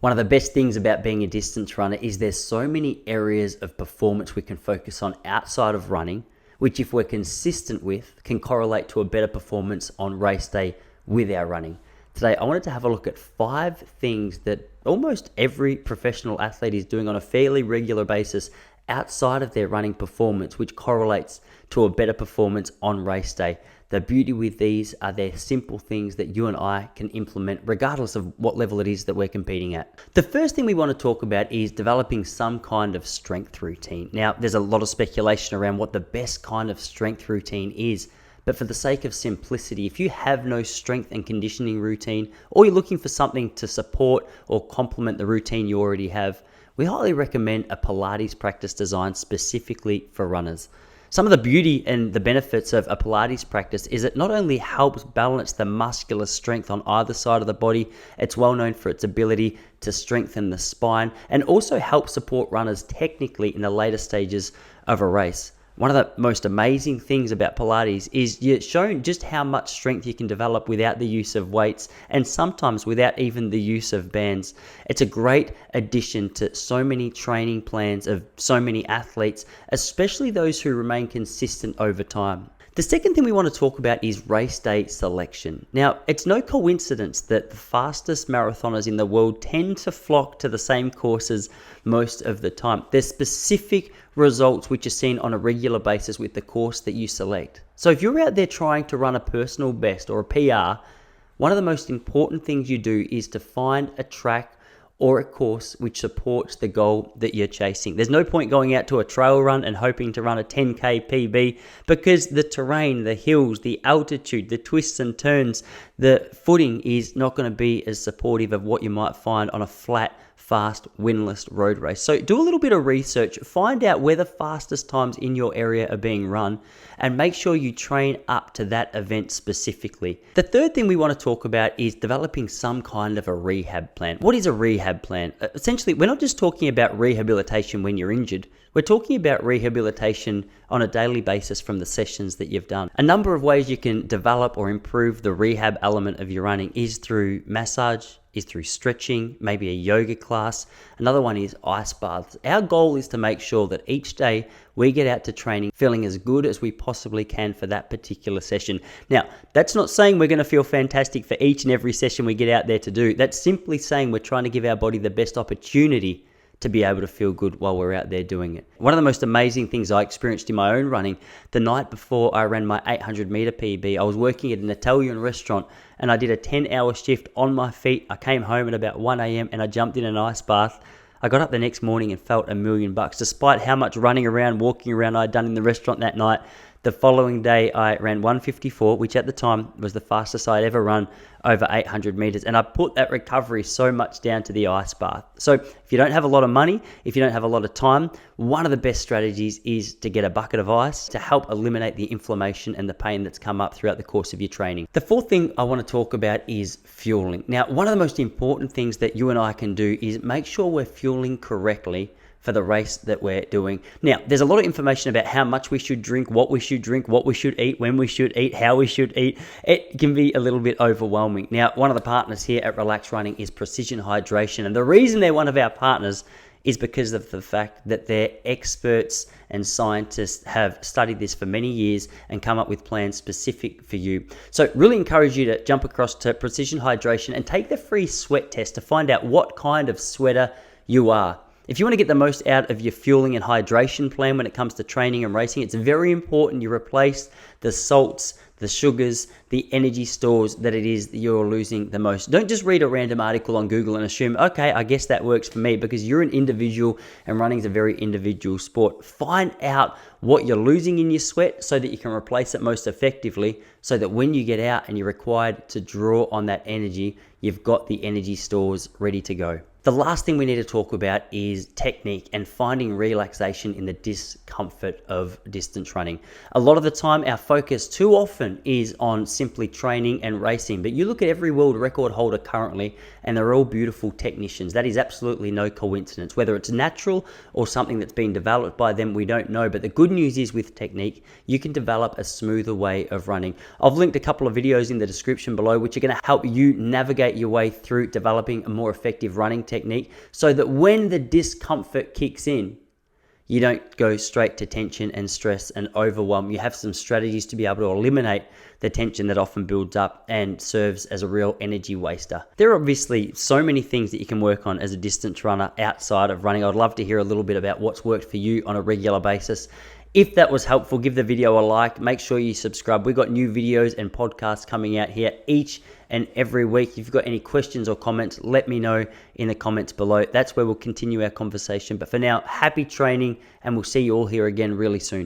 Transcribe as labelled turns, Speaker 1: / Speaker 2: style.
Speaker 1: One of the best things about being a distance runner is there's so many areas of performance we can focus on outside of running, which if we're consistent with, can correlate to a better performance on race day with our running. Today, I wanted to have a look at 5 things that almost every professional athlete is doing on a fairly regular basis outside of their running performance, which correlates to a better performance on race day. The beauty with these are they're simple things that you and I can implement regardless of what level it is that we're competing at. The first thing we want to talk about is developing some kind of strength routine. Now, there's a lot of speculation around what the best kind of strength routine is, but for the sake of simplicity, if you have no strength and conditioning routine, or you're looking for something to support or complement the routine you already have, we highly recommend a Pilates practice designed specifically for runners. Some of the beauty and the benefits of a Pilates practice is it not only helps balance the muscular strength on either side of the body, it's well known for its ability to strengthen the spine and also help support runners technically in the later stages of a race. One of the most amazing things about Pilates is you're shown just how much strength you can develop without the use of weights and sometimes without even the use of bands. It's a great addition to so many training plans of so many athletes, especially those who remain consistent over time. The second thing we want to talk about is race day selection. Now, it's no coincidence that the fastest marathoners in the world tend to flock to the same courses most of the time. There's specific results which are seen on a regular basis with the course that you select. So if you're out there trying to run a personal best or a PR, one of the most important things you do is to find a track or a course which supports the goal that you're chasing. There's no point going out to a trail run and hoping to run a 10K PB because the terrain, the hills, the altitude, the twists and turns, the footing is not going to be as supportive of what you might find on a flat, fast, windless road race. So do a little bit of research, find out where the fastest times in your area are being run, and make sure you train up to that event specifically. The third thing we want to talk about is developing some kind of a rehab plan. What is a rehab plan? Essentially, we're not just talking about rehabilitation when you're injured. We're talking about rehabilitation on a daily basis from the sessions that you've done. A number of ways you can develop or improve the rehab element of your running is through massage, is through stretching, maybe a yoga class. Another one is ice baths. Our goal is to make sure that each day we get out to training feeling as good as we possibly can for that particular session. Now, that's not saying we're going to feel fantastic for each and every session we get out there to do. That's simply saying we're trying to give our body the best opportunity to be able to feel good while we're out there doing it. One of the most amazing things I experienced in my own running, the night before I ran my 800 meter PB, I was working at an Italian restaurant and I did a 10-hour shift on my feet. I came home at about 1 a.m. and I jumped in an ice bath. I got up the next morning and felt $1,000,000. Despite how much running around, walking around I'd done in the restaurant that night, the following day I ran 1:54, which at the time was the fastest I'd ever run over 800 meters. And I put that recovery so much down to the ice bath. So if you don't have a lot of money, if you don't have a lot of time, one of the best strategies is to get a bucket of ice to help eliminate the inflammation and the pain that's come up throughout the course of your training. The fourth thing I want to talk about is fueling. Now, one of the most important things that you and I can do is make sure we're fueling correctly for the race that we're doing. Now, there's a lot of information about how much we should drink, what we should drink, what we should eat, when we should eat, how we should eat. It can be a little bit overwhelming. Now, one of the partners here at Relax Running is Precision Hydration. And the reason they're one of our partners is because of the fact that their experts and scientists have studied this for many years and come up with plans specific for you. So really encourage you to jump across to Precision Hydration and take the free sweat test to find out what kind of sweater you are. If you want to get the most out of your fueling and hydration plan when it comes to training and racing, it's very important you replace the salts, the sugars, the energy stores that it is that you're losing the most. Don't just read a random article on Google and assume, okay, I guess that works for me, because you're an individual and running is a very individual sport. Find out what you're losing in your sweat so that you can replace it most effectively, so that when you get out and you're required to draw on that energy, you've got the energy stores ready to go. The last thing we need to talk about is technique and finding relaxation in the discomfort of distance running. A lot of the time, our focus too often is on simply training and racing, but you look at every world record holder currently and they're all beautiful technicians. That is absolutely no coincidence. Whether it's natural or something that's been developed by them, we don't know. But the good news is with technique, you can develop a smoother way of running. I've linked a couple of videos in the description below, which are going to help you navigate your way through developing a more effective running technique technique so that when the discomfort kicks in, you don't go straight to tension and stress and overwhelm. You have some strategies to be able to eliminate the tension that often builds up and serves as a real energy waster. There are obviously so many things that you can work on as a distance runner outside of running. I'd love to hear a little bit about what's worked for you on a regular basis. If that was helpful, give the video a like. Make sure you subscribe. We've got new videos and podcasts coming out here each and every week. If you've got any questions or comments, let me know in the comments below. That's where we'll continue our conversation. But for now, happy training, and we'll see you all here again really soon.